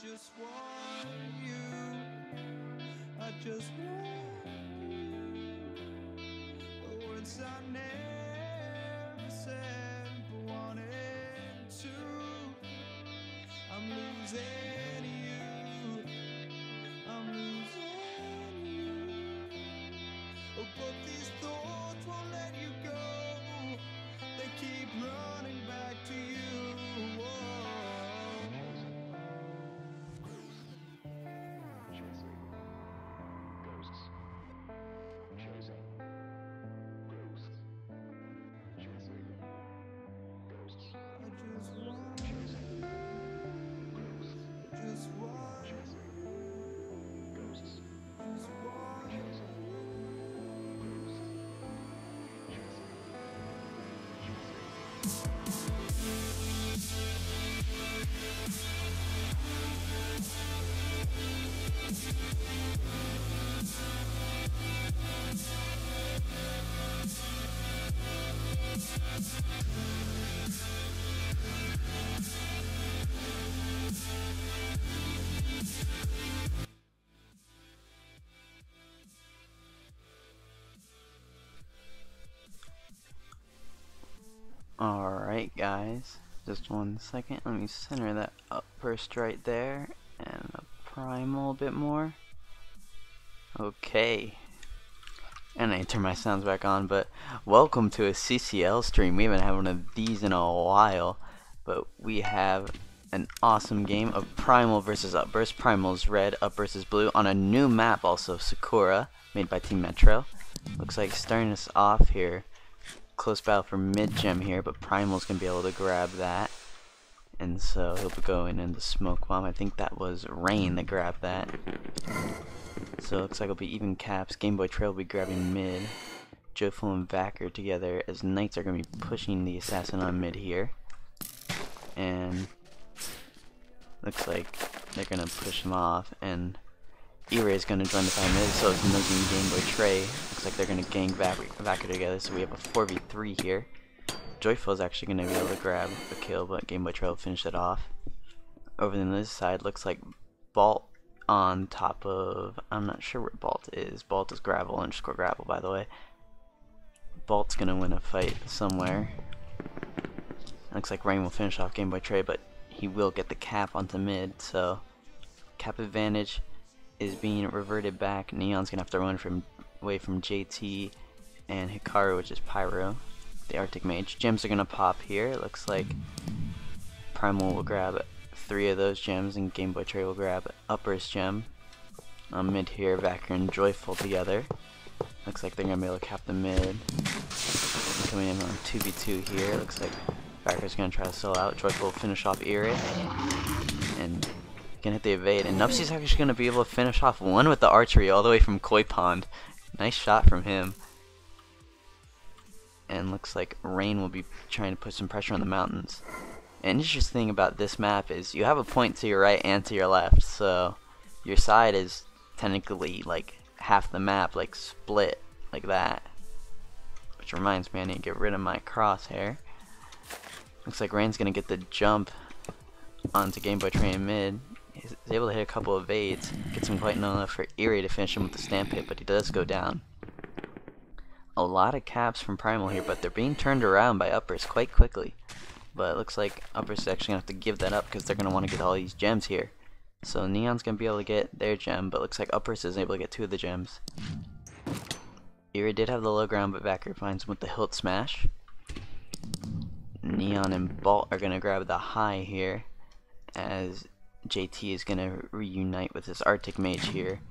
just want you. I just want you. The words I never said but wanted to. I'm losing you. I'm losing you. Oh, but these thoughts won't let you go. They keep running back to you. Whoa. Alright guys, just 1 second, let me center that Upburst right there, and the Primal a bit more. Okay, and I turn my sounds back on, but welcome to a CCL stream. We haven't had one of these in a while, but we have an awesome game of Primal versus Upburst. Primal's red, Upburst is blue, on a new map also, Sakura, made by Team Metro. Looks like starting us off here. Close battle for mid gem here, but Primal's gonna be able to grab that, and so he'll be going in the smoke bomb. I think that was Rain that grabbed that. So it looks like it'll be even caps. Game Boy Trail will be grabbing mid. Joyful and Vacker together as Knights are gonna be pushing the assassin on mid here, and looks like they're gonna push him off. And E-Ray is going to join the fight mid, so it's Nugging Game Boy Trey. Looks like they're going to gang Vacker together, so we have a 4v3 here. Joyful is actually going to be able to grab a kill, but Game Boy Trey will finish it off. Over on this side, looks like Bolt on top of... I'm not sure where Bolt is. Bolt is Gravel, _ Gravel, by the way. Bolt's going to win a fight somewhere. Looks like Rain will finish off Game Boy Trey, but he will get the cap onto mid, so cap advantage is being reverted back. Neon's gonna have to run away from JT and Hikaru, which is Pyro, the Arctic Mage. Gems are gonna pop here. It looks like Primal will grab 3 of those gems, and Game Boy Trey will grab Upburst gem. On mid here, Vacker and Joyful together. Looks like they're gonna be able to cap the mid. Coming in on 2v2 here. Looks like Vacker's gonna try to sell out. Joyful will finish off Eerie, and can hit the evade, and Nupsy's actually going to be able to finish off one with the archery all the way from Koi Pond. Nice shot from him. And looks like Rain will be trying to put some pressure on the mountains. An interesting thing about this map is you have a point to your right and to your left, so your side is technically like half the map, like split like that. Which reminds me, I need to get rid of my crosshair. Looks like Rain's going to get the jump onto Game Boy Trey in mid. He's able to hit a couple of evades, gets him quite enough for Eerie to finish him with the stamp hit, but he does go down. A lot of caps from Primal here, but they're being turned around by Uppers quite quickly. But it looks like Uppers is actually going to have to give that up because they're going to want to get all these gems here. So Neon's going to be able to get their gem, but looks like Uppers is able to get 2 of the gems. Eerie did have the low ground, but Vacker finds him with the hilt smash. Neon and Bolt are going to grab the high here, as JT is going to reunite with his Arctic Mage here.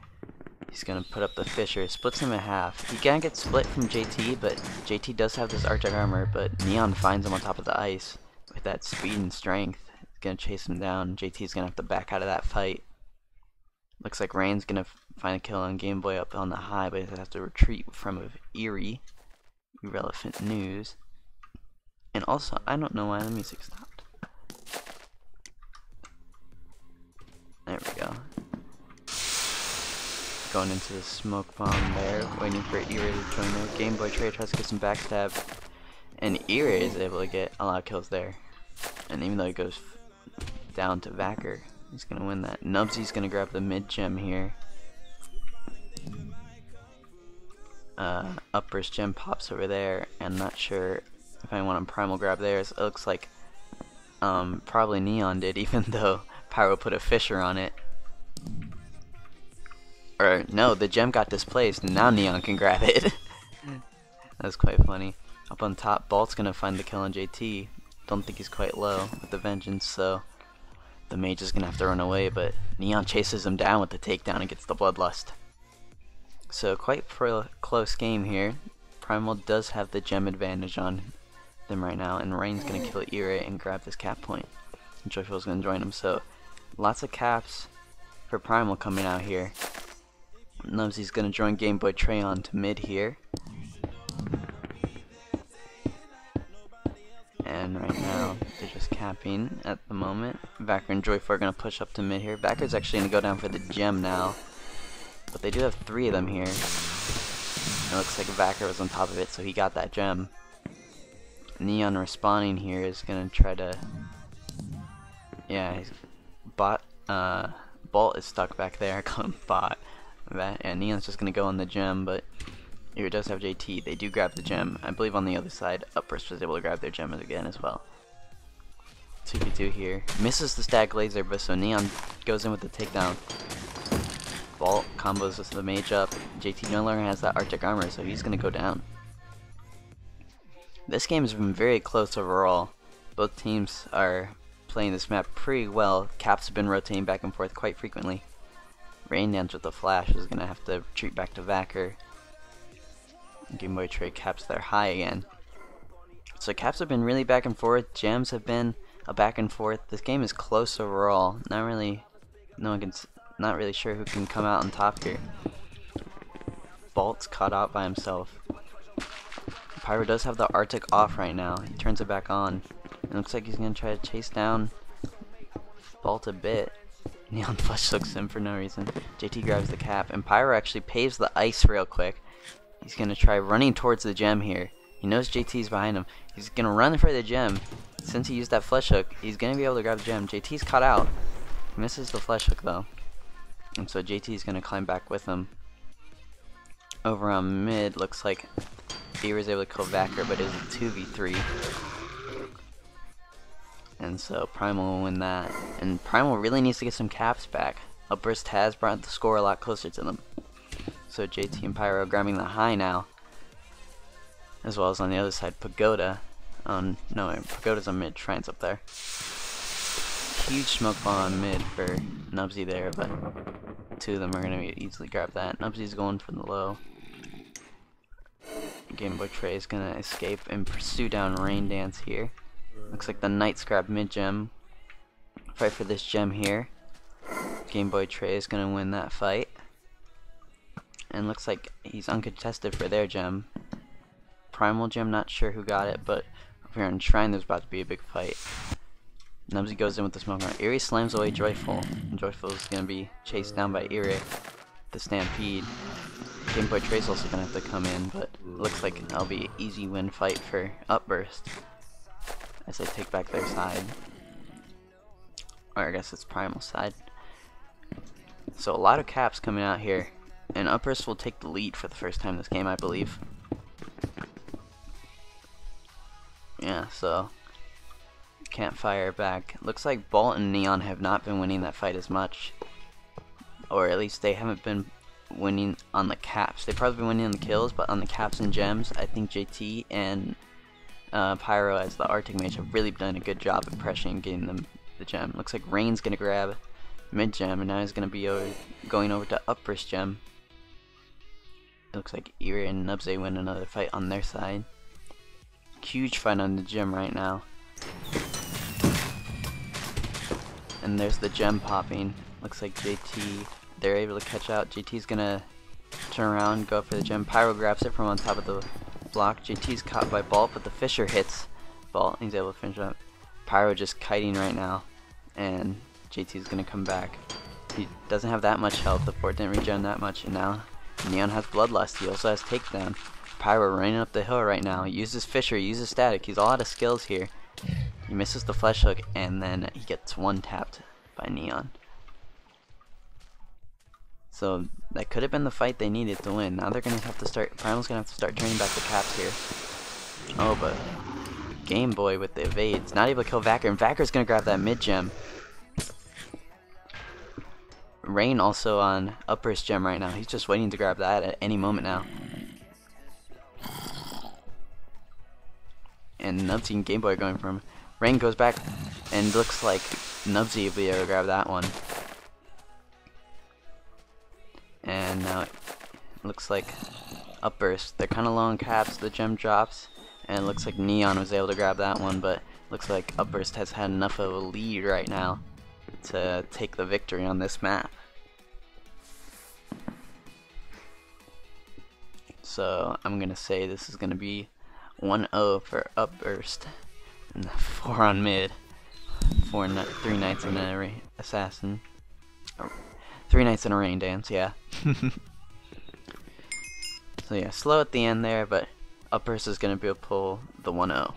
He's going to put up the Fisher, splits him in half. He can't get split from JT, but JT does have this Arctic armor, but Neon finds him on top of the ice with that speed and strength. He's going to chase him down. JT's going to have to back out of that fight. Looks like Rain's going to find a kill on Game Boy up on the high, but he'll have to retreat from Eerie. Irrelevant news. And also, I don't know why the music stopped. There we go. Going into the smoke bomb there, waiting for Eerie to join there. Game Boy Trey tries to get some backstab, and Eerie is able to get a lot of kills there. And even though he goes down to Vacker, He's gonna win that. Nubsy's gonna grab the mid gem here. Upburst gem pops over there. I'm not sure if anyone on Primal grabbed theirs. It looks like probably Neon did, even though Pyro put a Fisher on it. Or no, the gem got displaced and now Neon can grab it. That's quite funny. Up on top, Balt's gonna find the kill on JT. Don't think he's quite low with the Vengeance, so the mage is gonna have to run away, but Neon chases him down with the takedown and gets the Bloodlust. So quite close game here. Primal does have the gem advantage on them right now, and Rain's gonna kill Ire and grab this cap point. Joyful's gonna join him, so lots of caps for Primal coming out here. Nubsy's gonna join Game Boy Treyon to mid here. And right now they're just capping at the moment. Vacker and Joyful are gonna push up to mid here. Vacker's actually gonna go down for the gem now. But they do have 3 of them here. It looks like Vacker was on top of it, so he got that gem. Neon respawning here is gonna try to, yeah, Bolt is stuck back there. I call him Bot. And Neon's just gonna go on the gem, but here does have JT. They do grab the gem. I believe on the other side, Upburst was able to grab their gem again as well. 2v2 here. Misses the stack laser, but so Neon goes in with the takedown. Bolt combos with the mage up. JT no longer has that Arctic armor, so he's gonna go down. This game has been very close overall. Both teams are playing this map pretty well. Caps have been rotating back and forth quite frequently. Rain Dance with the flash is gonna have to retreat back to Vacker. Game Boy Trey caps their high again. So caps have been really back and forth. Gems have been a back and forth. This game is close overall. Not really sure who can come out on top here. Bolt's caught out by himself. Pyro does have the Arctic off right now. He turns it back on. It looks like he's gonna try to chase down Bolt a bit. Neon flush hooks him for no reason. JT grabs the cap, and Pyro actually paves the ice real quick. He's gonna try running towards the gem here. He knows JT's behind him. He's gonna run for the gem. Since he used that flush hook, he's gonna be able to grab the gem. JT's caught out. He misses the flush hook though. And so JT's gonna climb back with him. Over on mid, looks like he was able to kill Vacker, but it was a 2v3. And so Primal will win that. And Primal really needs to get some caps back. Upburst has brought the score a lot closer to them. So JT and Pyro grabbing the high now. As well as on the other side, Pagoda. No, Pagoda's on mid, Shrine's up there. Huge smoke bomb on mid for Nubsy there, but 2 of them are going to easily grab that. Nubsy's going for the low. Game Boy Trey is going to escape and pursue down Rain Dance here. Looks like the Knights grab mid gem. Fight for this gem here. Game Boy Trey is going to win that fight. And looks like he's uncontested for their gem. Primal gem, not sure who got it, but over here on Shrine there's about to be a big fight. Nubsy goes in with the smoke round. Ire slams away Joyful. And Joyful is going to be chased down by Ire. The Stampede. Game Boy Trey's also going to have to come in, but looks like that'll be an easy win fight for Upburst as they take back their side. Or I guess it's Primal side. So a lot of caps coming out here. And Upburst will take the lead for the first time this game, I believe. Yeah, so can't fire back. Looks like Bolt and Neon have not been winning that fight as much. Or at least they haven't been winning on the caps. They've probably been winning on the kills, but on the caps and gems, I think JT and Pyro as the Arctic Mage have really done a good job at pressuring and getting them the gem. Looks like Rain's gonna grab mid gem, and now he's gonna be going over to Upburst gem. It looks like Ire and Nubsy win another fight on their side. Huge fight on the gem right now. And there's the gem popping. Looks like JT, they're able to catch out. JT's gonna turn around, go for the gem. Pyro grabs it from on top of the block. JT's caught by Bolt, but the Fisher hits Bolt. He's able to finish up. Pyro just kiting right now, and JT's gonna come back. He doesn't have that much health. The fort didn't regen that much, and now Neon has Bloodlust. He also has Takedown. Pyro running up the hill right now. He uses Fisher, he uses Static. He's all out of skills here. He misses the flash hook, and then he gets one tapped by Neon. So that could have been the fight they needed to win. Now they're gonna have to start. Primal's gonna have to start turning back the caps here. Oh, but Game Boy with the evades, not able to kill Vacker, and Vacker's gonna grab that mid gem. Rain also on Upburst gem right now. He's just waiting to grab that at any moment now. And Nubsy and Game Boy are going for him. Rain goes back, and looks like Nubsy will be able to grab that one. And now it looks like Upburst. They're kind of low on caps. The gem drops, and it looks like Neon was able to grab that one. But looks like Upburst has had enough of a lead right now to take the victory on this map. So I'm gonna say this is gonna be 1-0 for Upburst, and 4 on mid. 3 nights in a assassin. 3 nights in a rain dance, yeah. So yeah, slow at the end there, but Upburst is gonna be able to pull the 1-0.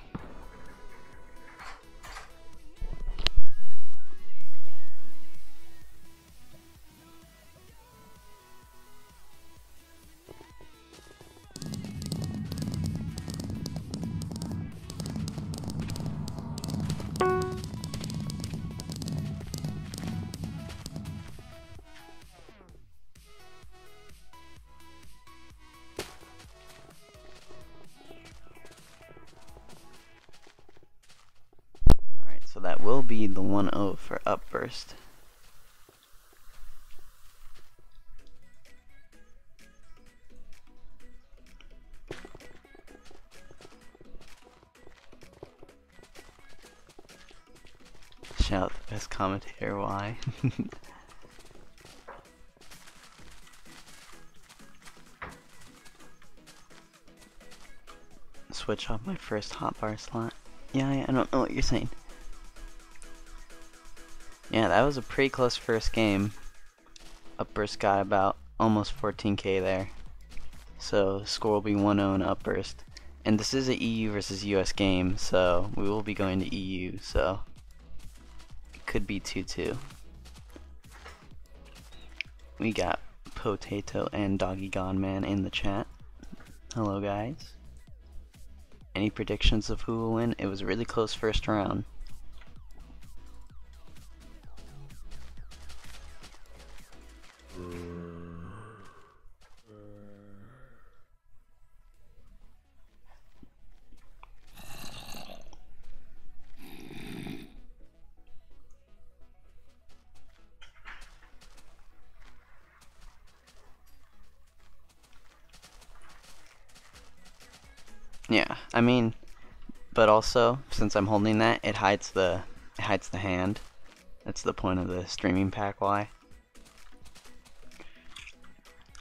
So that will be the 1-0 for Upburst. Shout out the best commentator, why? Switch off my first hotbar slot. Yeah, I don't know what you're saying. Yeah, that was a pretty close first game. Upburst got about almost 14k there. So the score will be 1-0 in Upburst. And this is a EU versus US game, so we will be going to EU, so it could be 2-2. We got Potato and Doggy Gone Man in the chat. Hello guys. Any predictions of who will win? It was a really close first round. Yeah, I mean, but also since I'm holding that, it hides the hand. That's the point of the streaming pack. Why?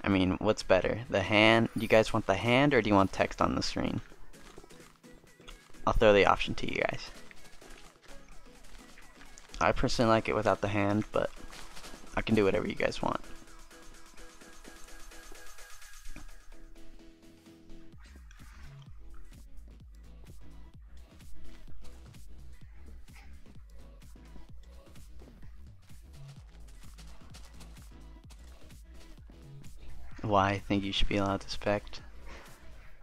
I mean, what's better, the hand? Do you guys want the hand or do you want text on the screen? I'll throw the option to you guys. I personally like it without the hand, but I can do whatever you guys want. Why I think you should be allowed to spect?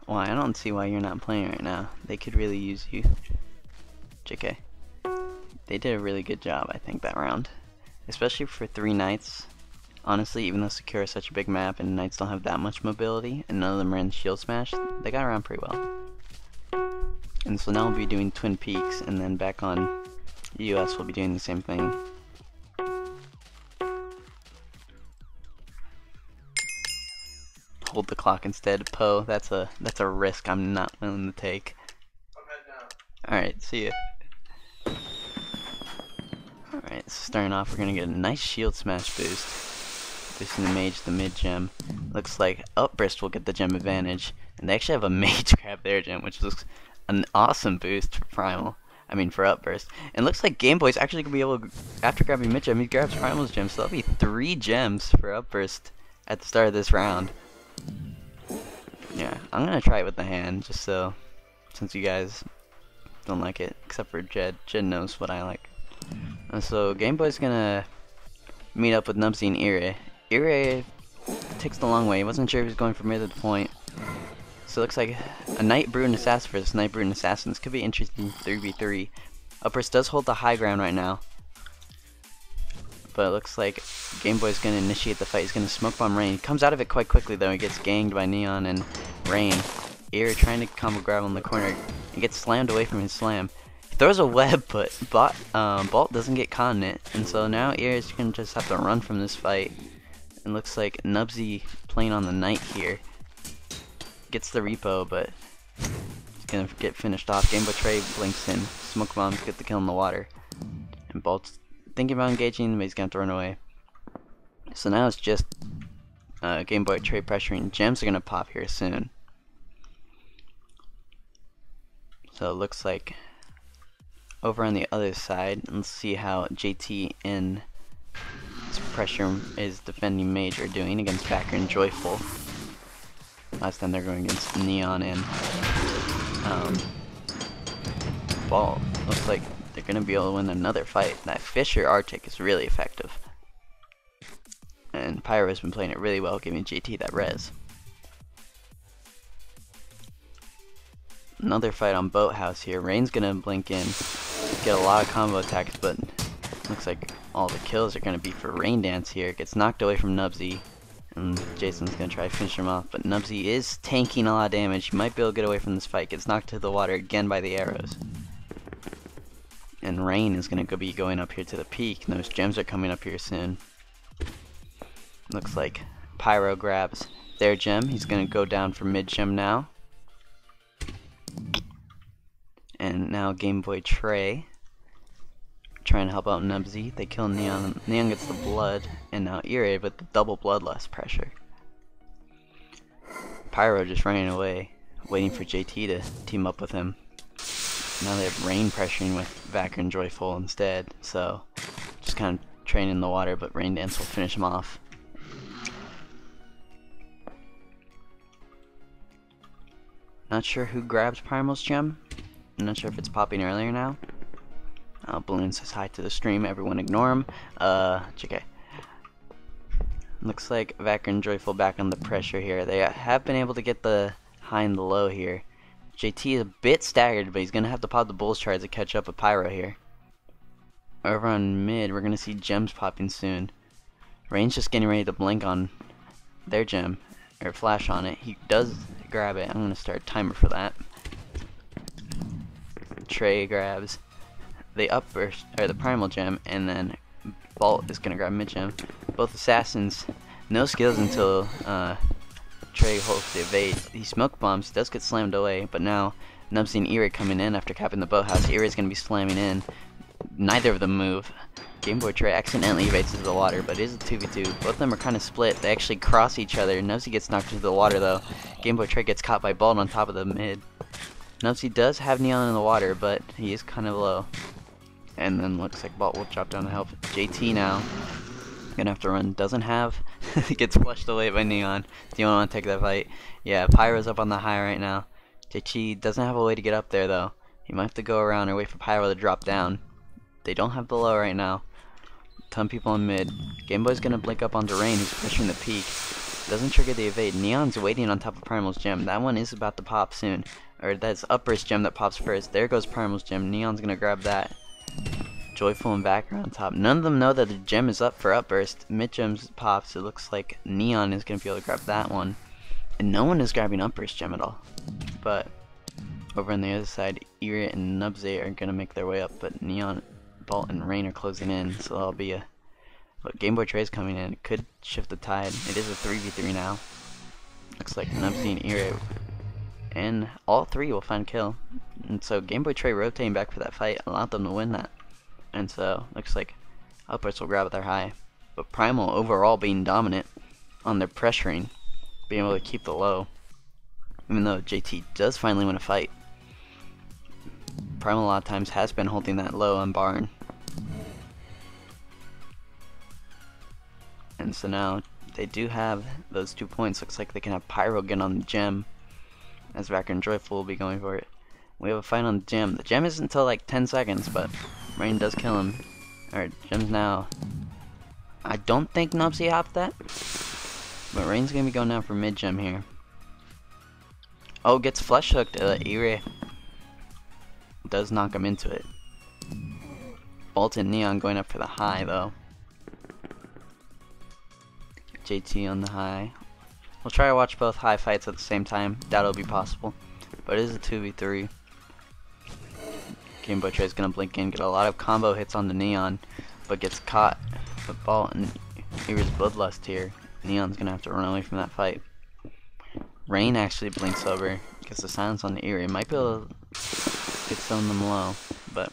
Why, I don't see why you're not playing right now. They could really use you. JK. They did a really good job, I think, that round. Especially for 3 knights. Honestly, even though Sakura is such a big map and knights don't have that much mobility, and none of them are in shield smash, they got around pretty well. And so now we'll be doing Twin Peaks, and then back on US we'll be doing the same thing. Hold the clock instead. Poe, that's a risk I'm not willing to take. Alright, see ya. Alright, so starting off, we're gonna get a nice shield smash boost. Boosting the mage, the mid gem. Looks like Upburst will get the gem advantage. And they actually have a mage grab their gem, which looks an awesome boost for Primal. I mean, for Upburst. And looks like Game Boy's actually gonna be able to, after grabbing mid gem, he grabs Primal's gem. So that'll be 3 gems for Upburst at the start of this round. Yeah, I'm gonna try it with the hand, just so, since you guys don't like it, except for Jed. Jed knows what I like. And so Game Boy's gonna meet up with Nubsy and Ire. Ire takes the long way. He wasn't sure if he was going from here to the point. So it looks like a Night Brute and Assassin versus Night Brute and Assassin. This could be interesting 3v3. Upburst does hold the high ground right now. But it looks like Game Boy's going to initiate the fight. He's going to smoke bomb Rain. He comes out of it quite quickly though. He gets ganged by Neon and Rain. Ire trying to combo grab in the corner. He gets slammed away from his slam. He throws a web, but Bolt doesn't get caught in it. And so now Ire's going to just have to run from this fight. It looks like Nubsy playing on the Knight here. Gets the repo, but he's going to get finished off. Game Boy Trey blinks in. Smoke bombs get the kill in the water. And Bolt's thinking about engaging, but he's going to have to run away. So now it's just Game Boy Trey pressuring. Gems are going to pop here soon. So it looks like over on the other side, let's see how JT and pressure is defending Mage are doing against Backer and Joyful. Last time they're going against Neon and Ball. Looks like they're going to be able to win another fight. That Fisher Arctic is really effective. And Pyro has been playing it really well, giving JT that res. Another fight on Boathouse here. Rain's going to blink in, get a lot of combo attacks, but looks like all the kills are going to be for Rain Dance here. Gets knocked away from Nubsy. And Jason's going to try to finish him off, but Nubsy is tanking a lot of damage. He might be able to get away from this fight. Gets knocked to the water again by the arrows. And Rain is going to be going up here to the peak, and those gems are coming up here soon. Looks like Pyro grabs their gem. He's going to go down for mid gem now. And now Game Boy Trey trying to help out Nubsy. They kill Neon. Neon gets the blood, and now Ire with the double bloodlust pressure. Pyro just running away, waiting for JT to team up with him. Now they have Rain pressuring with Vacker and Joyful instead, so just kind of training in the water, but Rain Dance will finish him off. Not sure who grabs Primal's gem. I'm not sure if it's popping earlier now. Balloon says hi to the stream. Everyone ignore him. JK. Looks like Vacker and Joyful back on the pressure here. They have been able to get the high and the low here. JT is a bit staggered, but he's going to have to pop the Bull's Charge to catch up with Pyro here. Over on mid, we're going to see gems popping soon. Rain's just getting ready to blink on their gem, or flash on it. He does grab it. I'm going to start a timer for that. Trey grabs the Upburst, or the Primal gem, and then Bolt is going to grab mid gem. Both assassins, no skills until Trey holds the evade. He smoke bombs, does get slammed away, but now Nubsy and Ire coming in after capping the Boathouse. Ire is going to be slamming in. Neither of them move. Game Boy Trey accidentally evades into the water, but it is a 2v2. Both of them are kind of split. They actually cross each other. Nubsy gets knocked into the water though. Game Boy Trey gets caught by Bolt on top of the mid. Nubsy does have Neon in the water, but he is kind of low. And then looks like Bolt will drop down to help. JT now gonna have to run. Doesn't have. Gets flushed away by Neon. Do you want to take that fight? Yeah, Pyro's up on the high right now. JT doesn't have a way to get up there though. He might have to go around or wait for Pyro to drop down. They don't have the low right now. Ton of people in mid. Game Boy's gonna blink up onto Rain, who's pushing the peak. Doesn't trigger the evade. Neon's waiting on top of Primal's gem. That one is about to pop soon. Or that's Upburst gem that pops first. There goes Primal's gem. Neon's gonna grab that. Joyful and Vacker on top. None of them know that the gem is up for Upburst. Mid gems pops. It looks like Neon is gonna be able to grab that one. And no one is grabbing Upburst gem at all. But over on the other side, Ire and Nubsy are gonna make their way up, but Neon, Bolt, and Rain are closing in, so that'll be a... But Game Boy Trey's coming in. It could shift the tide. It is a 3v3 now. Looks like Nubsy and Ire, and all three will find kill. And so Game Boy Trey rotating back for that fight allowed them to win that. And so looks like Upburst will grab their high. But Primal overall being dominant on their pressuring, being able to keep the low. Even though JT does finally win a fight. Primal a lot of times has been holding that low on Barn. And so now they do have those 2 points. Looks like they can have Pyro get on the gem, as Vacker and Joyful will be going for it. We have a fight on the gem. The gem isn't until like 10 seconds, but Rain does kill him. Alright, gems now. I don't think Nubsy hopped that. But Rain's gonna be going down for mid gem here. Oh, gets flush hooked. Ire does knock him into it. Bolton Neon going up for the high though. JT on the high. We'll try to watch both high fights at the same time. That'll be possible. But it is a 2v3. Game Boy Trey's gonna blink in, get a lot of combo hits on the Neon, but gets caught. But Bolton, Ire's Bloodlust here. Neon's gonna have to run away from that fight. Rain actually blinks over, gets the silence on the Ire. Might be able to get some of them low, but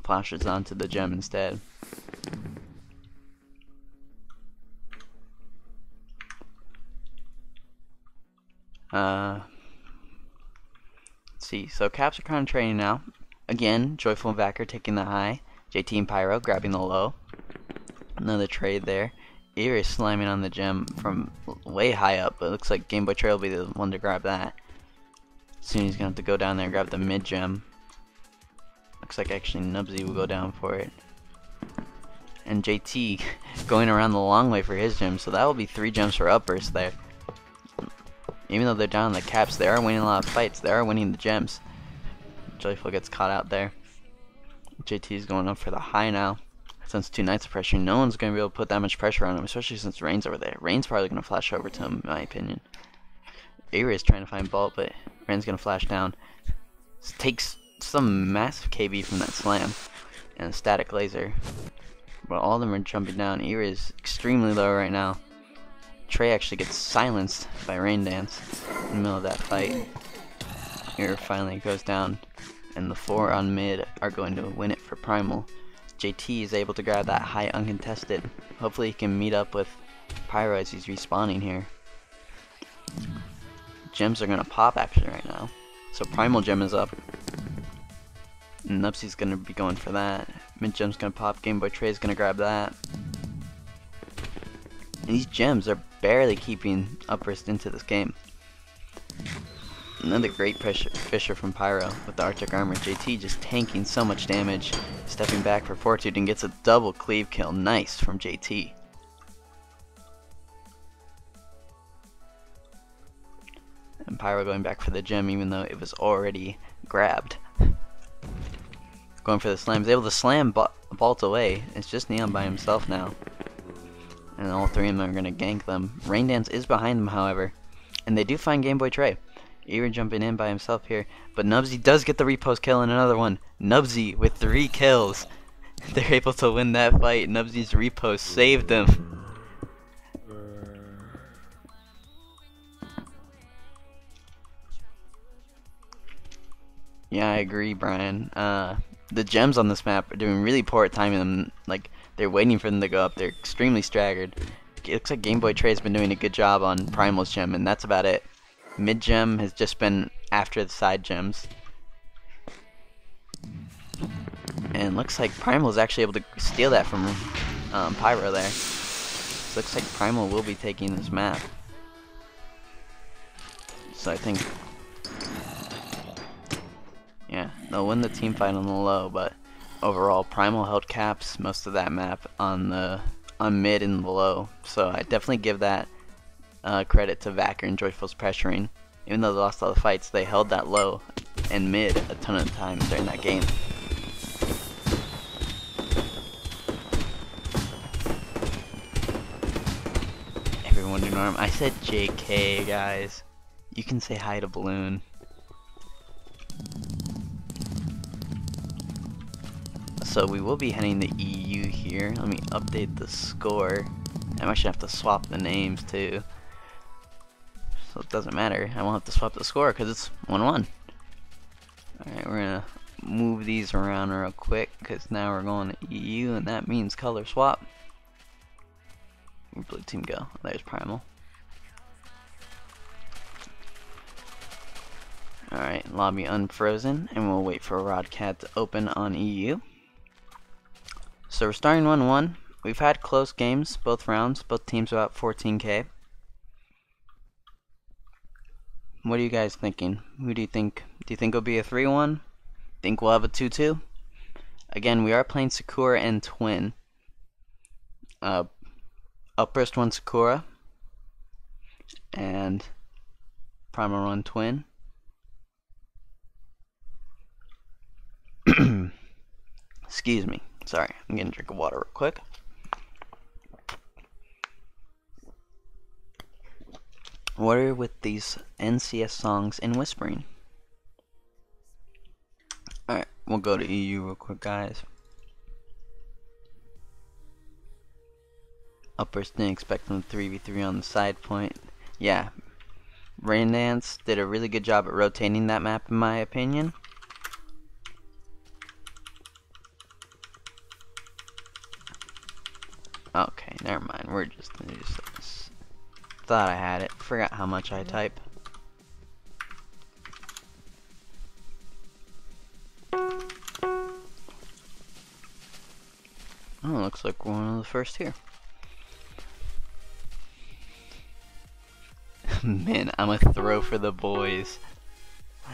flashes onto the gem instead. Let's see, so Caps are kind of trading now. Again, Joyful and Vacker taking the high. JT and Pyro grabbing the low. Another trade there. Ire is slamming on the gem from way high up, but it looks like Game Boy Trey will be the one to grab that. Soon he's going to have to go down there and grab the mid gem. Looks like actually Nubsy will go down for it. And JT going around the long way for his gem, so that will be 3 gems for Upburst there. Even though they're down in the Caps, they are winning a lot of fights. They are winning the gems. Joyful gets caught out there. JT is going up for the high now. Since 2 nights of pressure, no one's going to be able to put that much pressure on him, especially since Rain's over there. Rain's probably going to flash over to him, in my opinion. Ire is trying to find Bolt, but Rain's going to flash down. Takes some massive KB from that slam and a static laser. But all of them are jumping down. Ire is extremely low right now. Trey actually gets silenced by Rain Dance in the middle of that fight. Ire finally goes down, and the 4 on mid are going to win it for Primal. JT is able to grab that high uncontested. Hopefully he can meet up with Pyro as he's respawning here. Gems are gonna pop actually right now. So Primal gem is up. And Nubsy's gonna be going for that. Mid gem's gonna pop. Game Boy Trey's gonna grab that. And these gems are barely keeping Upburst into this game. Another great Fisher from Pyro with the Arctic Armor. JT just tanking so much damage. Stepping back for Fortitude and gets a double cleave kill. Nice from JT. And Pyro going back for the gem even though it was already grabbed. Going for the slam. He's able to slam Bolt away. It's just Neon by himself now. And all 3 of them are going to gank them. Rain Dance is behind them, however. And they do find Game Boy Trey. Ire jumping in by himself here. But Nubsy does get the repost kill and another one. Nubsy with 3 kills. They're able to win that fight. Nubsy's repost saved them. Yeah, I agree, Brian. The gems on this map are doing really poor at timing them. Like, they're waiting for them to go up. They're extremely staggered. It looks like Game Boy Trey's been doing a good job on Primal's gem, and that's about it. Mid gem has just been after the side gems. And looks like Primal is actually able to steal that from Pyro there. So looks like Primal will be taking this map. So I think, yeah, they'll win the team fight on the low, but overall Primal held Caps most of that map on mid and the low. So I definitely give that credit to Vacker and Joyful's pressuring. Even though they lost all the fights, they held that low and mid a ton of times during that game. Everyone do norm. I said JK, guys. You can say hi to Balloon. So we will be heading to EU here. Let me update the score. I'm actually have to swap the names too. So it doesn't matter. I won't have to swap the score because it's 1-1. Alright, we're gonna move these around real quick because now we're going to EU and that means color swap. Where'd blue team go? There's Primal. Alright, lobby unfrozen and we'll wait for Rodcat to open on EU. So we're starting 1-1. We've had close games, both rounds, both teams about 14k. What are you guys thinking? Who do you think? Do you think it'll be a 3-1? Think we'll have a 2-2? Again, we are playing Sakura and Twin. Upburst run Sakura, and Primal run Twin. Excuse me. Sorry, I'm getting a drink of water real quick. What are with these NCS songs and whispering? Alright, we'll go to EU real quick, guys. Upburst didn't expect them to 3v3 on the side point. Yeah, Rain Dance did a really good job at rotating that map, in my opinion. Okay, never mind. We're just thought I had it. Forgot how much I type. Oh, looks like we're one of the first here. Man, I'm a throw for the boys.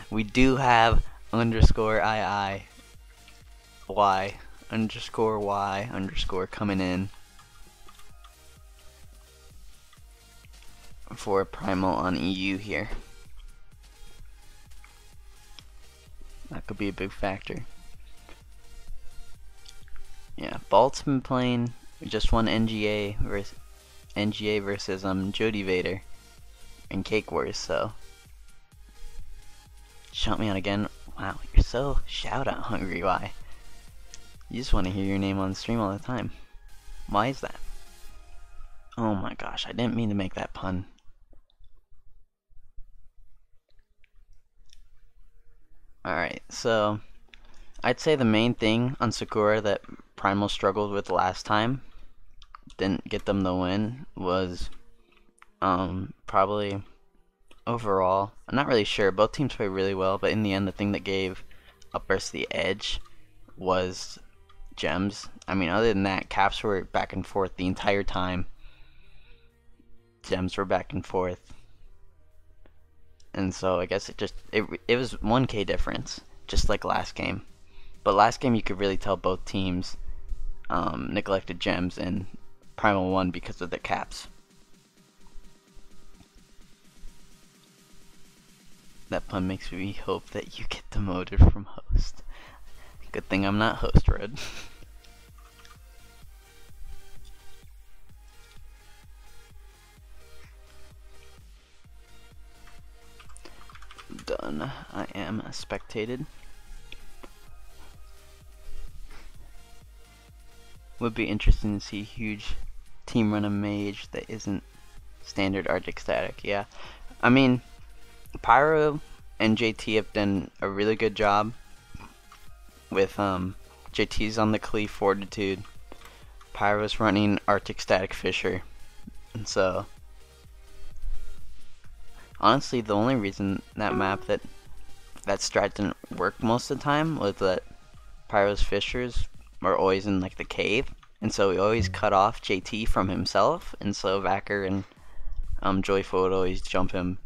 We do have _II Y _ coming in for Primal on EU here. That could be a big factor. Yeah, Balt's been playing just one NGA versus Jody Vader and Cake Wars, so shout me out again. Wow, you're so shout out hungry. Why? You just want to hear your name on stream all the time. Why is that? Oh my gosh, I didn't mean to make that pun. Alright, so I'd say the main thing on Sakura that Primal struggled with last time, didn't get them the win, was probably overall, I'm not really sure, both teams played really well, but in the end the thing that gave Upburst the edge was gems. I mean, other than that, caps were back and forth the entire time. Gems were back and forth. And so I guess it was 1k difference, just like last game. But last game you could really tell both teams neglected gems, and Primal won because of the caps. That pun makes me hope that you get demoted from host. Good thing I'm not host, Red. Done. I am spectated. Would be interesting to see a huge team run a mage that isn't standard Arctic static. Yeah, I mean, Pyro and JT have done a really good job with JT's on the Klee Fortitude. Pyro's running Arctic Static Fisher, and so honestly, the only reason that map that strat didn't work most of the time was that Pyro's Fishers were always in like the cave, and so we always cut off JT from himself, and so Vacker and Joyful would always jump him.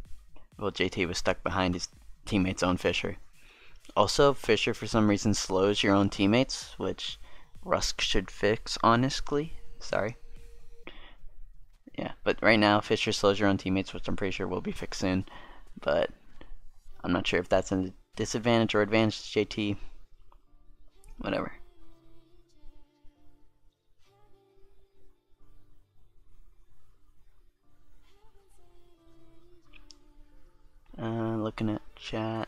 Well, JT was stuck behind his teammate's own Fisher. Also, Fisher for some reason slows your own teammates, which Rusk should fix, honestly. Sorry. Yeah, but right now Fisher slows your own teammates, which I'm pretty sure will be fixed soon. But I'm not sure if that's a disadvantage or advantage to JT. Whatever. Looking at chat.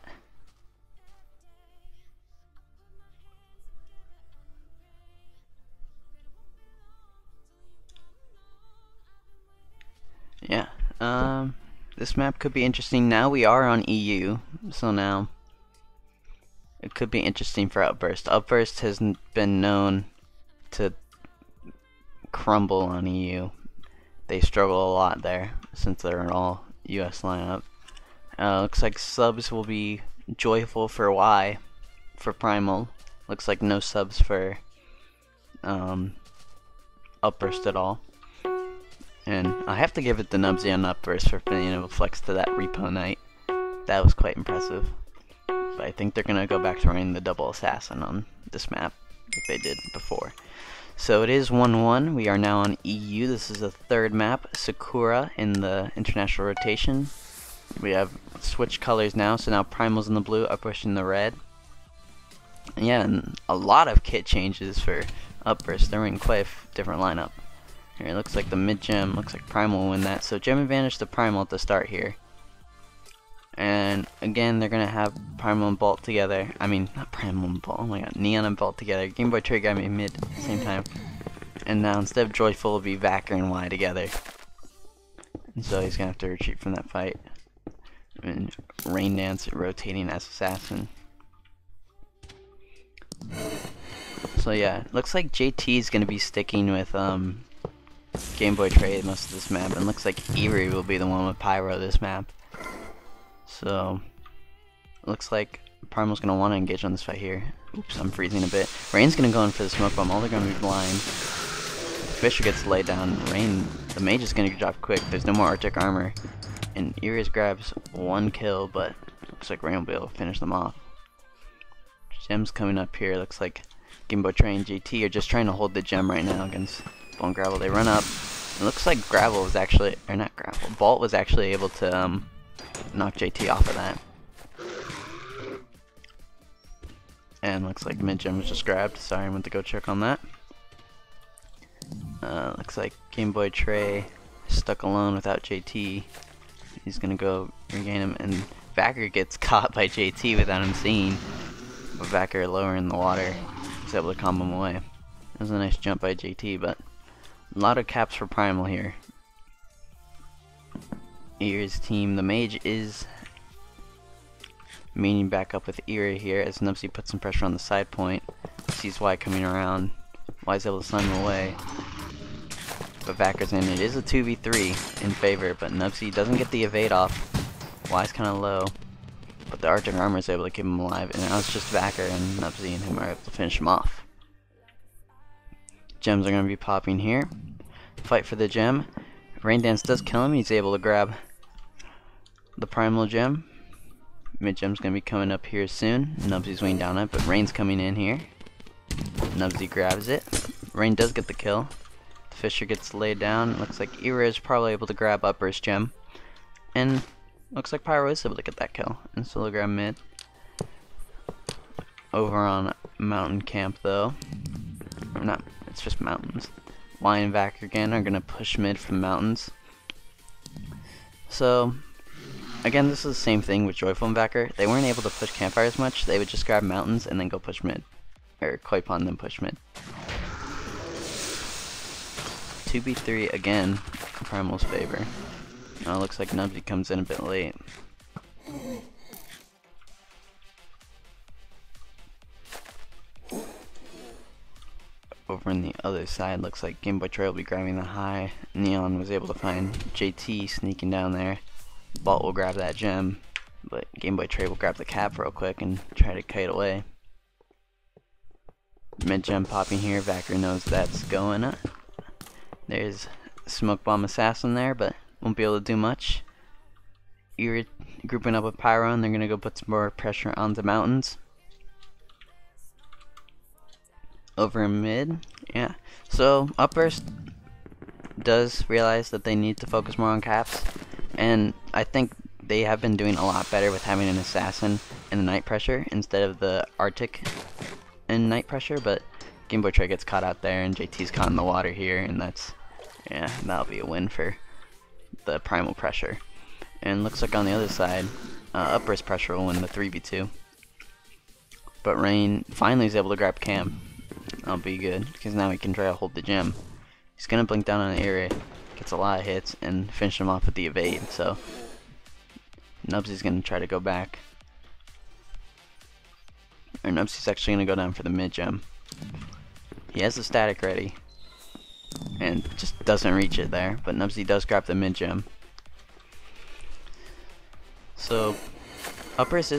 Yeah, this map could be interesting. Now we are on EU, so now it could be interesting for Upburst. Upburst has been known to crumble on EU. They struggle a lot there since they're an all US lineup. Looks like subs will be Joyful for Y for Primal. Looks like no subs for Upburst at all. And I have to give it the nubsy on Upburst for being able to flex to that repo night. That was quite impressive. But I think they're going to go back to running the double assassin on this map. like they did before. So it is 1-1. We are now on EU. This is the third map, Sakura in the international rotation. We have switched colors now, so now Primal's in the blue, Upburst in the red. And yeah, and a lot of kit changes for Upburst. They're in quite a different lineup. Here, it looks like the mid gem, looks like Primal will win that. So gem advantage to Primal at the start here. And again, they're gonna have Primal and Bolt together. I mean, not Primal and Bolt, oh my god, Neon and Bolt together. Game Boy Trey got me mid at the same time. And now instead of Joyful, it'll be Vacker and Y together. And so he's gonna have to retreat from that fight. And Rain Dance rotating as Assassin. So yeah, looks like JT is gonna be sticking with Game Boy Trey most of this map, and looks like Eerie will be the one with Pyro this map. So looks like Primal's gonna want to engage on this fight here. Oops, I'm freezing a bit. Rain's gonna go in for the smoke bomb. All they're gonna be blind. Fisher gets laid down. Rain, the mage is gonna drop quick. There's no more Arctic armor, and Eerie grabs one kill, but looks like Rain will be able to finish them off. Gem's coming up here. Looks like Game Boy Trey and JT are just trying to hold the gem right now against Bone Gravel. They run up. It looks like Gravel was actually, or not Gravel, Bolt was actually able to knock JT off of that. And looks like mid gem was just grabbed. Sorry, I went to go check on that. Looks like Game Boy Trey stuck alone without JT. He's gonna go regain him, and Vacker gets caught by JT without him seeing. But Vacker lower in the water, he's able to combo him away. That was a nice jump by JT, but a lot of caps for Primal here. Eerie's team, the mage is meeting back up with Eerie here as Nubsy puts some pressure on the side point. Sees Y coming around. Y's able to slam him away. But Vacker's in. It is a 2v3 in favor, but Nubsy doesn't get the evade off. Y's kind of low, but the Arctic armor is able to keep him alive, and now it's just Vacker and Nubsy and him are able to finish him off. Gems are going to be popping here. Fight for the gem. Rain Dance does kill him. He's able to grab the Primal gem. Mid gem's going to be coming up here soon. Nubsy's weighing down it, but Rain's coming in here. Nubsy grabs it. Rain does get the kill. Fisher gets laid down. Looks like Ira is probably able to grab Upburst gem. And looks like Pyro is able to get that kill. And so they'll grab mid. Over on Mountain Camp though. Or not, it's just mountains. Y and Vac again are going to push mid from mountains. So, again, this is the same thing with Joyful and Vacker. They weren't able to push campfire as much. They would just grab mountains and then go push mid. Or Koi Pond then push mid. 2v3 again in Primal's favor. Now it looks like Nubsy comes in a bit late. Over on the other side, looks like Game Boy Trey will be grabbing the high. Neon was able to find JT sneaking down there. Bolt will grab that gem, but Game Boy Trey will grab the cap real quick and try to kite away. Mid gem popping here. Vacker knows that's going up. There's Smoke Bomb Assassin there, but won't be able to do much. You're grouping up with Pyro, and they're gonna go put some more pressure on the mountains. Over in mid, yeah. So Upburst does realize that they need to focus more on caps, and I think they have been doing a lot better with having an assassin and a night pressure instead of the Arctic and night pressure. But Game Boy Trey gets caught out there, and JT's caught in the water here, and that's, yeah, that'll be a win for the Primal pressure. And looks like on the other side, Upburst pressure will win the 3v2. But Rain finally is able to grab camp. That'll be good, because now he can try to hold the gem. He's gonna blink down on the area, gets a lot of hits, and finish him off with the evade. So Nubsy's gonna try to go back. Or Nubsy's actually gonna go down for the mid gem. He has the static ready, and just doesn't reach it there. But Nubsy does grab the mid gem. So Upburst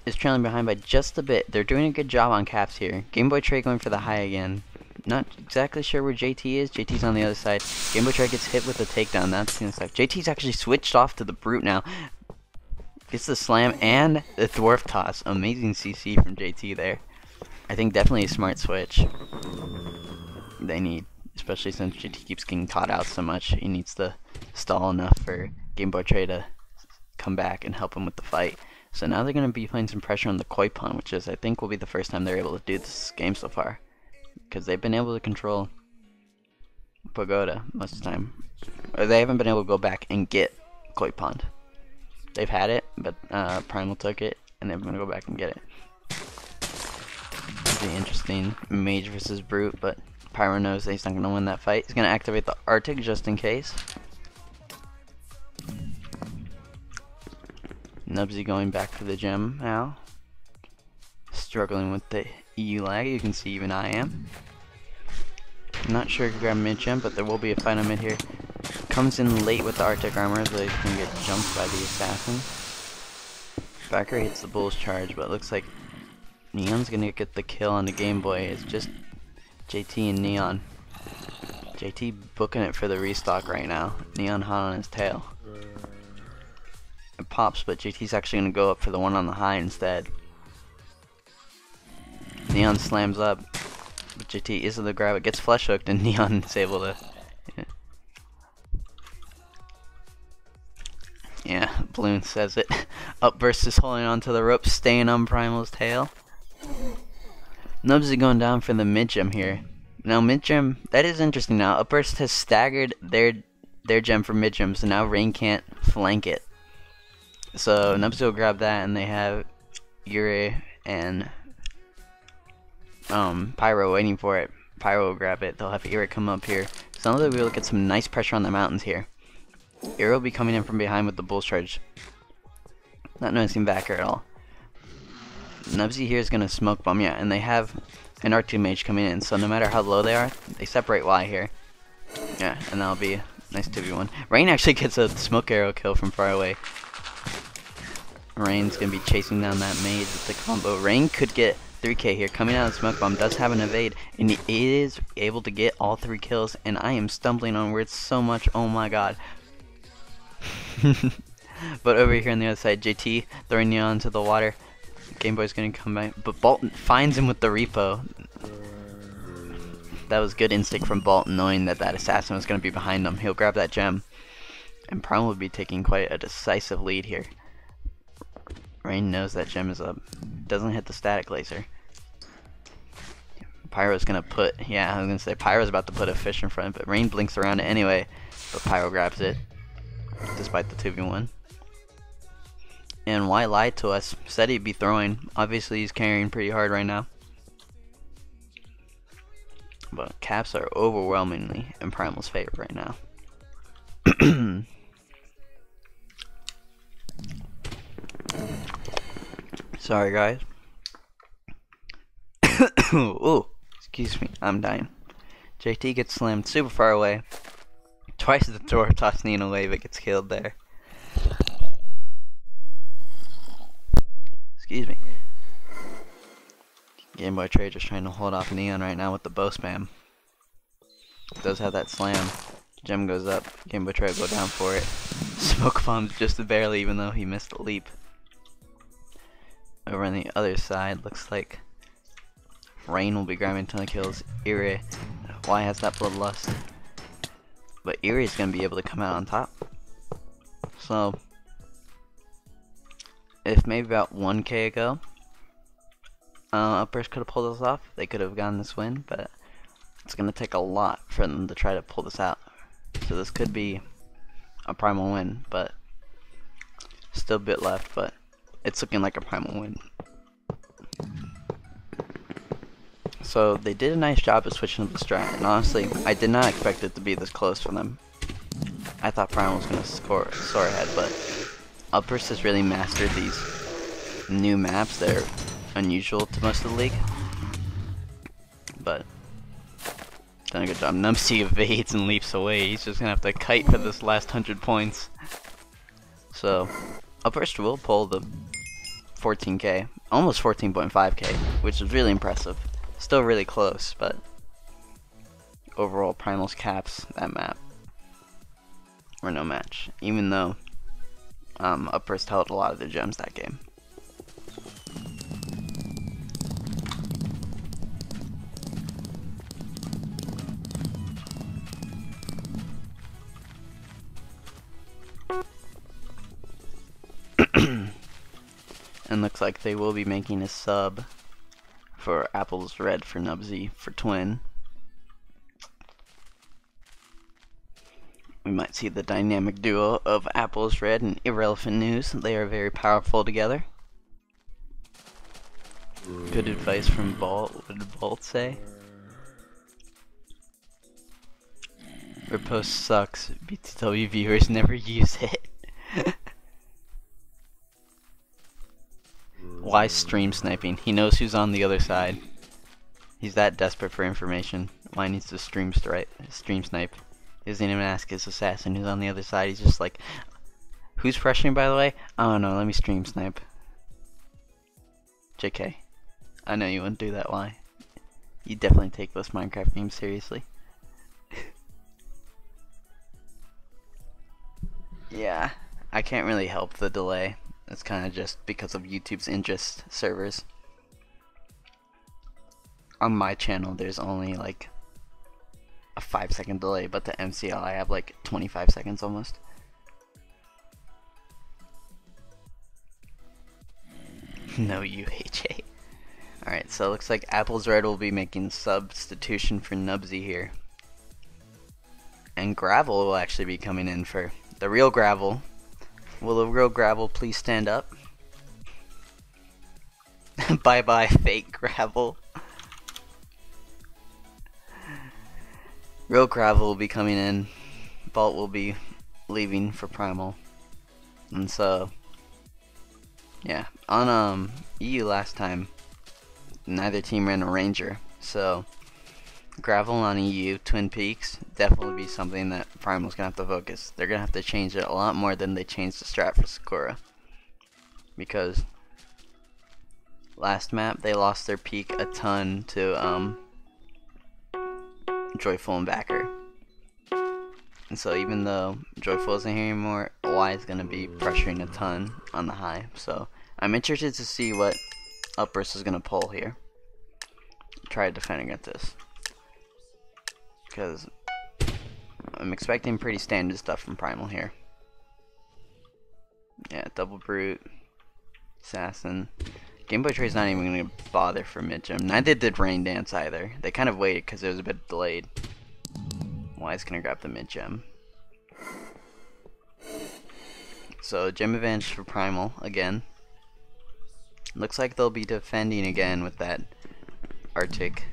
is trailing behind by just a bit. They're doing a good job on caps here. Game Boy Trey going for the high again. Not exactly sure where JT is. JT's on the other side. Game Boy Trey gets hit with the takedown. That's gonna suck. JT's actually switched off to the brute now. Gets the slam and the dwarf toss. Amazing CC from JT there. I think definitely a smart switch they need, especially since GT keeps getting caught out so much. He needs to stall enough for Game Boy Trey to come back and help him with the fight. So now they're going to be putting some pressure on the koi pawn, which is, I think, will be the first time they're able to do this game so far, because they've been able to control Pagoda most of the time. Or they haven't been able to go back and get koi pawn. They've had it, but Primal took it, and they're going to go back and get it. It'll be interesting, Mage versus Brute, but Pyro knows that he's not going to win that fight. He's going to activate the Arctic just in case. Nubsy going back for the gem now. Struggling with the EU lag, you can see even I am. Not sure if he grabbed mid gem, but there will be a fight on mid here. Comes in late with the Arctic armor, so he's going to get jumped by the assassin. Backer hits the bull's charge, but it looks like Neon's going to get the kill on the Game Boy. It's just JT and Neon. JT booking it for the restock right now. Neon hot on his tail. It pops, but JT's actually going to go up for the one on the high instead. Neon slams up, but JT is able to grab it, gets flesh hooked, and Neon is able to... Yeah, Bloon says it. Upburst is holding onto the rope, staying on Primal's tail. Nubsy going down for the mid gem here. Now mid gem, that is interesting now. Upburst has staggered their gem for mid gem, so now Rain can't flank it. So Nubsy will grab that, and they have Yuri and Pyro waiting for it. Pyro will grab it. They'll have Yuri come up here. So now they'll be able to get some nice pressure on the mountains here. Yuri will be coming in from behind with the bull's charge. Not noticing backer at all. Nubsy here is going to smoke bomb, yeah, and they have an R2 mage coming in, so no matter how low they are, they separate Y here. Yeah, and that'll be a nice 2v1. Rain actually gets a smoke arrow kill from far away. Rain's going to be chasing down that mage with the combo. Rain could get 3k here. Coming out of the smoke bomb, does have an evade, and he is able to get all 3 kills, and I am stumbling on words so much, oh my god. But over here on the other side, JT throwing Neon into the water. Game Boy's going to come back, but Bolton finds him with the repo. That was good instinct from Bolton, knowing that that assassin was going to be behind him. He'll grab that gem, and Primal will be taking quite a decisive lead here. Rain knows that gem is up. Doesn't hit the static laser. Pyro's gonna put, yeah, I was gonna say Pyro's about to put a fish in front, but Rain blinks around it anyway. But Pyro grabs it, despite the 2v1. And why lie to us? Said he'd be throwing. Obviously he's carrying pretty hard right now. But caps are overwhelmingly in Primal's favor right now. Sorry guys. Ooh, excuse me, I'm dying. JT gets slammed super far away. Twice the door toss Neon away, but gets killed there. Excuse me. Game Boy Trey just trying to hold off Neon right now with the bow spam. Does have that slam. Gem goes up. Game Boy Trey will go down for it. Smoke bombs just barely, even though he missed the leap. Over on the other side, looks like Rain will be grabbing a ton of kills. Iri, Y has that bloodlust, but Iri is going to be able to come out on top. So, if maybe about 1k ago, Upburst could have pulled this off, they could have gotten this win, but it's going to take a lot for them to try to pull this out. So this could be a Primal win, but still a bit left, but it's looking like a Primal win. So they did a nice job of switching up the strat, and honestly, I did not expect it to be this close for them. I thought Primal was going to soar ahead, but Upburst has really mastered these new maps. They're unusual to most of the league, but done a good job. Nubsy evades and leaps away. He's just going to have to kite for this last 100 points. So Upburst will pull the 14k, almost 14.5k, which is really impressive. Still really close, but overall Primal's caps that map were no match, even though Upburst held a lot of the gems that game. And looks like they will be making a sub for Apple's Red for Nubsy for Twin. We might see the dynamic duo of Apple's Red and Irrelevant News. They are very powerful together. Good advice from Bolt. What did Bolt say? Riposte sucks. BTW viewers never use it. Why stream sniping? He knows who's on the other side. He's that desperate for information. Why needs to stream snipe? He doesn't even ask his assassin who's on the other side. He's just like, who's pressuring, by the way? Oh no, let me stream snipe. JK. I know you wouldn't do that. Why? You definitely take this Minecraft game seriously. Yeah, I can't really help the delay. It's kind of just because of YouTube's interest servers. On my channel, there's only like a 5-second delay, but the MCL I have like 25 seconds almost. No UHA. Alright, so it looks like Apple's Red will be making substitution for Nubsy here. And Gravel will actually be coming in for the real Gravel. Will the real Gravel please stand up? Bye bye fake Gravel. Real Gravel will be coming in. Bolt will be leaving for Primal. And so, yeah, on EU last time, neither team ran a Ranger. So Gravel on EU, Twin Peaks, definitely be something that Primal's gonna have to focus. They're gonna have to change it a lot more than they changed the strat for Sakura. Because last map they lost their peak a ton to Joyful and Backer. And so even though Joyful isn't here anymore, Y is gonna be pressuring a ton on the high. So I'm interested to see what Upburst is gonna pull here. Try to defend against this. Because I'm expecting pretty standard stuff from Primal here. Yeah, double brute, assassin. Game Boy Trey's not even gonna bother for mid gem. Neither did Rain Dance either. They kind of waited because it was a bit delayed. Y's gonna grab the mid gem. So gem advantage for Primal again. Looks like they'll be defending again with that Arctic.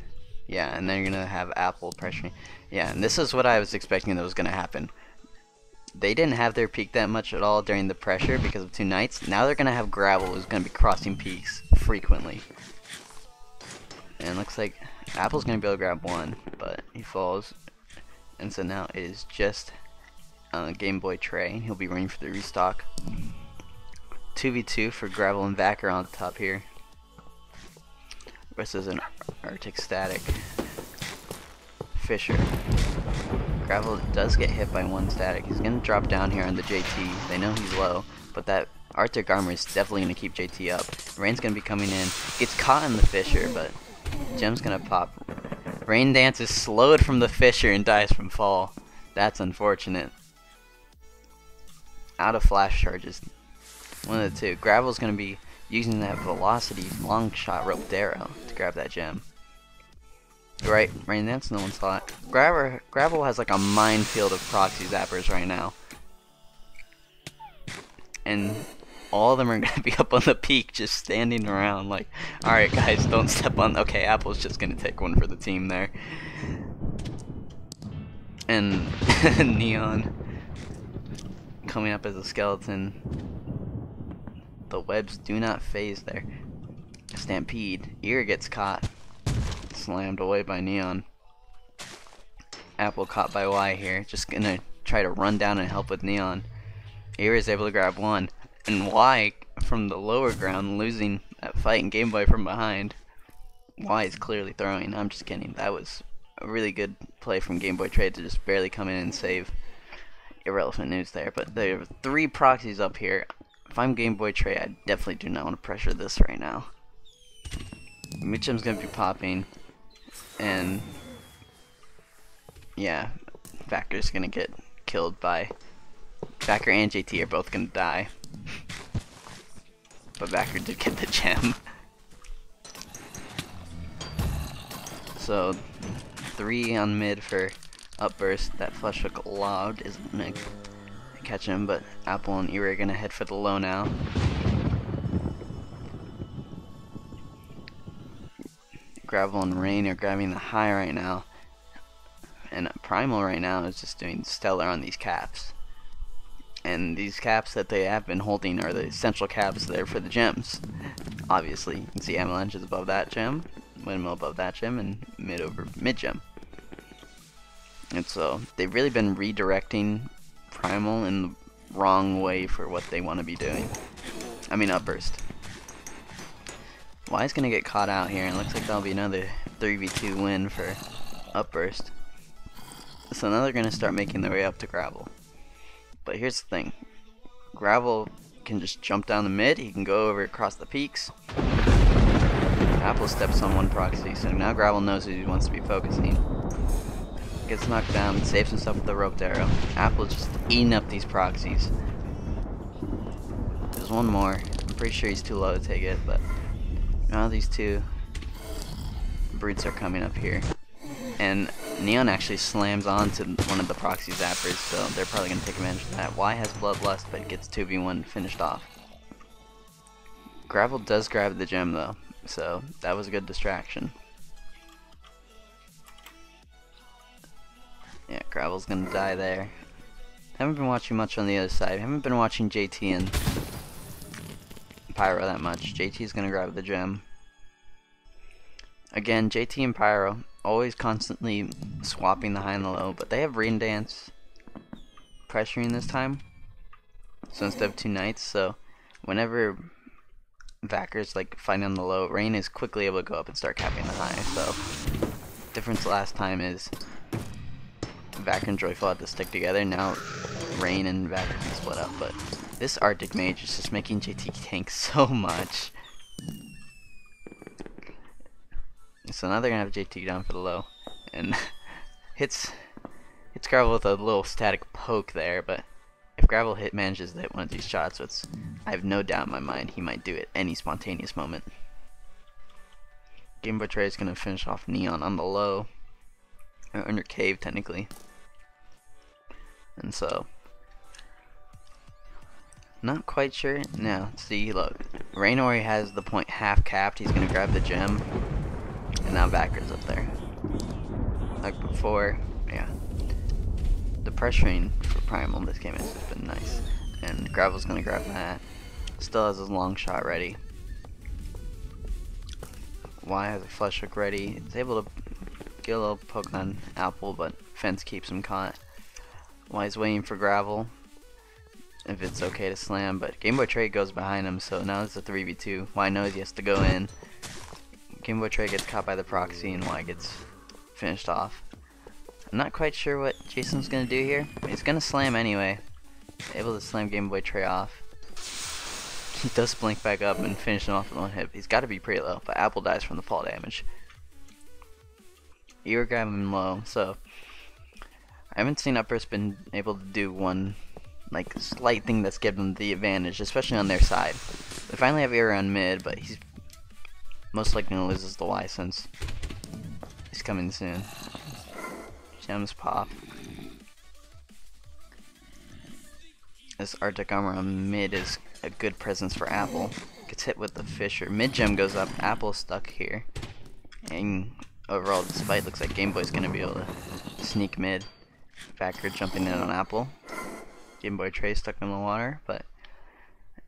Yeah, and then you're gonna have Apple pressuring. Yeah, and this is what I was expecting that was gonna happen. They didn't have their peak that much at all during the pressure because of two knights. Now they're gonna have Gravel who's gonna be crossing peaks frequently. And looks like Apple's gonna be able to grab one, but he falls. And so now it is just Game Boy Trey. He'll be running for the restock. 2v2 for Gravel and Vacker on the top here. Versus an Arctic Static Fisher. Gravel does get hit by one static. He's gonna drop down here on the JT. They know he's low, but that Arctic armor is definitely gonna keep JT up. Rain's gonna be coming in. Gets caught in the Fisher, but Gem's gonna pop. Rain Dance is slowed from the Fisher and dies from fall. That's unfortunate. Out of flash charges. One of the two. Gravel's gonna be using that velocity long shot roped arrow to grab that gem. Right, Rain Dance, no one saw it. Gravel has like a minefield of proxy zappers right now. And all of them are gonna be up on the peak just standing around like, alright guys, don't step on. Okay, Apple's just gonna take one for the team there. And Neon coming up as a skeleton. The webs do not phase there. Stampede. Ear gets caught. Slammed away by Neon. Apple caught by Y here. Just gonna try to run down and help with Neon. Ear is able to grab one. And Y from the lower ground losing that fight, and Game Boy from behind. Y is clearly throwing. I'm just kidding. That was a really good play from Game Boy Trade to just barely come in and save. Irrelevant News there. But there are 3 proxies up here. If I'm Game Boy Trey, I definitely do not want to pressure this right now. Mitchum's gonna be popping, and yeah, Vacker's gonna get killed by Vacker and JT are both gonna die. but Vacker did get the gem. So 3 on mid for Upburst. That flush hook logged isn't gonna catch him, but Apple and Ira are gonna head for the low now. Gravel and Rain are grabbing the high right now, and Primal right now is just doing stellar on these caps. And these caps that they have been holding are the essential caps there for the gems. Obviously, you can see Avalanche is above that gem, Windmill above that gem, and mid over mid gem. And so they've really been redirecting Primal in the wrong way for what they want to be doing. I mean Upburst. Y's gonna get caught out here, and it looks like that'll be another 3v2 win for Upburst. So now they're gonna start making their way up to Gravel. But here's the thing. Gravel can just jump down the mid, he can go over across the peaks. Apple steps on one proxy, so now Gravel knows who he wants to be focusing. Gets knocked down, saves himself with the roped arrow. Apple's just eating up these proxies. There's one more. I'm pretty sure he's too low to take it, but now these two brutes are coming up here. And Neon actually slams onto one of the proxy zappers, so they're probably going to take advantage of that. Y has Bloodlust, but gets 2v1 finished off. Gravel does grab the gem though, so that was a good distraction. Yeah, Gravel's going to die there. Haven't been watching much on the other side. Haven't been watching JT and Pyro that much. JT's going to grab the gem. Again, JT and Pyro always constantly swapping the high and the low, but they have Rain Dance pressuring this time. So instead of 2 knights, so whenever Vacker's like fighting on the low, Rain is quickly able to go up and start capping the high. So difference last time is Vacker and Joyful had to stick together. Now Rain and Vacker can split up, but this Arctic Mage is just making JT tank so much. So now they're gonna have JT down for the low, and hits Gravel with a little static poke there. But if Gravel manages to hit one of these shots, which I have no doubt in my mind he might do at any spontaneous moment. Game Boy Trey is gonna finish off Neon on the low, or under cave technically, and so not quite sure. Now see, look, Raynor has the point half capped. He's gonna grab the gem. And now Vacker's up there. Like before, yeah. The pressuring for Primal in this game has just been nice. And Gravel's gonna grab that. Still has his long shot ready. Y has a flush hook ready. It's able to get a little poke on Apple, but Fence keeps him caught. Y's waiting for Gravel, if it's okay to slam, but Game Boy Trade goes behind him, so now it's a 3v2. Y knows he has to go in. Game Boy Trey gets caught by the proxy and Y gets finished off. I'm not quite sure what Jason's gonna do here. He's gonna slam anyway. Able to slam Game Boy Trey off. He does blink back up and finish him off with one hit. He's gotta be pretty low, but Apple dies from the fall damage. You were grabbing him low, so I haven't seen Upburst been able to do one like slight thing that's given them the advantage, especially on their side. They finally have Ira on mid, but he's most likely gonna lose the Y since he's coming soon. Gems pop. This Arctic Armor on mid is a good presence for Apple. Gets hit with the Fisher. Mid gem goes up. Apple's stuck here. And overall, this fight looks like Game Boy's gonna be able to sneak mid. Vacker jumping in on Apple. Game Boy Trey stuck in the water, but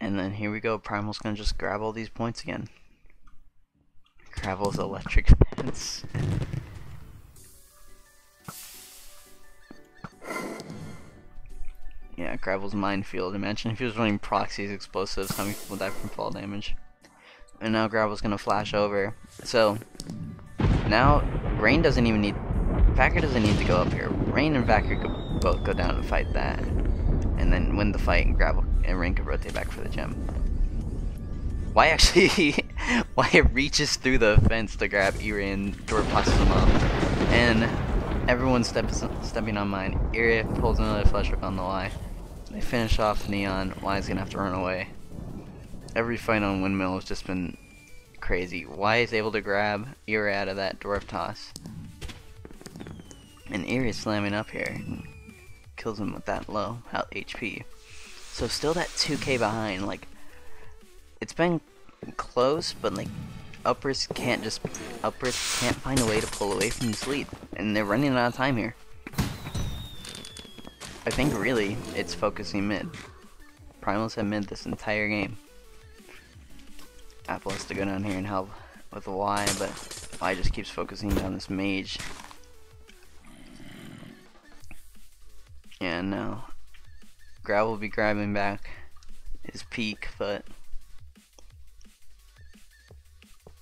and then here we go. Primal's gonna just grab all these points again. Gravel's electric fence. Yeah, Gravel's minefield. Imagine if he was running proxies, explosives, how many people die from fall damage. And now Gravel's gonna flash over. So now Rain doesn't even need, Vacker doesn't need to go up here. Rain and Vacker could both go down and fight that, and then win the fight, and Gravel and Rain could rotate back for the gem. Why actually? Why it reaches through the fence to grab Ira and door passes him up, and everyone's stepping on mine. Ira pulls another flush hook on the Y. They finish off Neon. Y's gonna have to run away. Every fight on Windmill has just been crazy. Y is able to grab Ear out of that dwarf toss. And Ear is slamming up here. And kills him with that low HP. So still that 2k behind. Like, it's been close, but like Upburst can't find a way to pull away from this lead. And they're running out of time here. I think really it's focusing mid. Primal's had mid this entire game. Apple has to go down here and help with Y, but Y just keeps focusing down this mage. And now Grab will be grabbing back his peak, but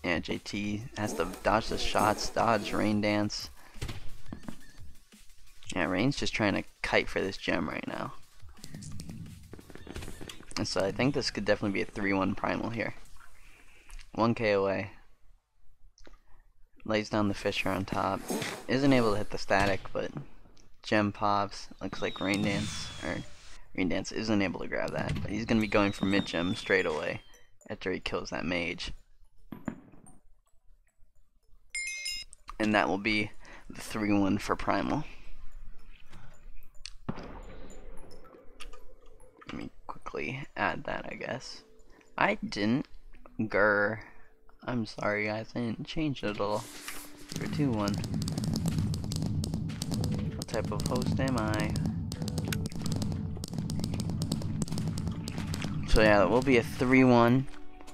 yeah, JT has to dodge the shots, dodge Rain Dance. Yeah, Rain's just trying to kite for this gem right now. And so I think this could definitely be a 3-1 Primal here. 1k away. Lays down the Fisher on top. Isn't able to hit the static, but gem pops. Looks like Rain Dance isn't able to grab that. But he's going to be going for mid gem straight away after he kills that mage. And that will be the 3-1 for Primal. Let me quickly add that, I guess. I didn't. Grr. I'm sorry guys, I didn't change it at all. For 2-1. What type of host am I? So yeah, it will be a 3-1.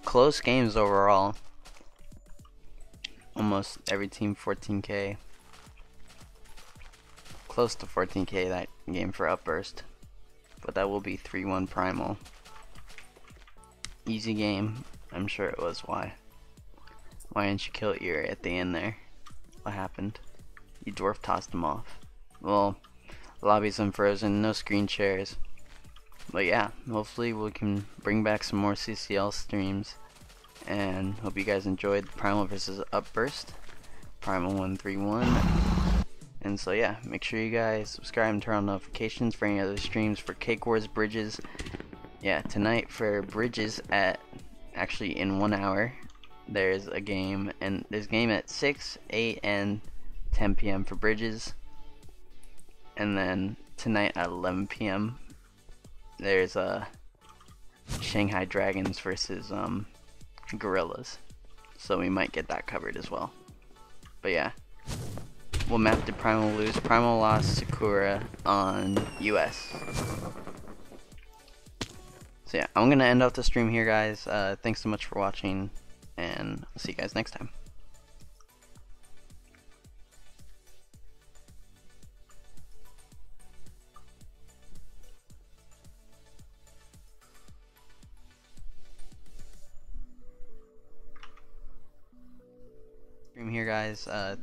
Close games overall. Almost every team 14k. Close to 14k that game for Upburst. But that will be 3-1 Primal. Easy game. I'm sure it was. Why didn't you kill Ear at the end there? What happened? You dwarf tossed him off. Well, lobby's unfrozen, no screen shares. But yeah, hopefully we can bring back some more CCL streams. And hope you guys enjoyed the Primal versus Upburst. Primal 1-3-1. And so yeah, make sure you guys subscribe and turn on notifications for any other streams for Cake Wars Bridges. Yeah, tonight for Bridges actually in 1 hour, there's a game, and there's a game at 6, 8, and 10 p.m. for Bridges. And then tonight at 11 p.m. there's a Shanghai Dragons versus Gorillas. So we might get that covered as well. But yeah. What map did Primal lose? Primal lost Sakura on US. So yeah, I'm gonna end off the stream here, guys. Thanks so much for watching, and I'll see you guys next time. Stream here, guys. Thanks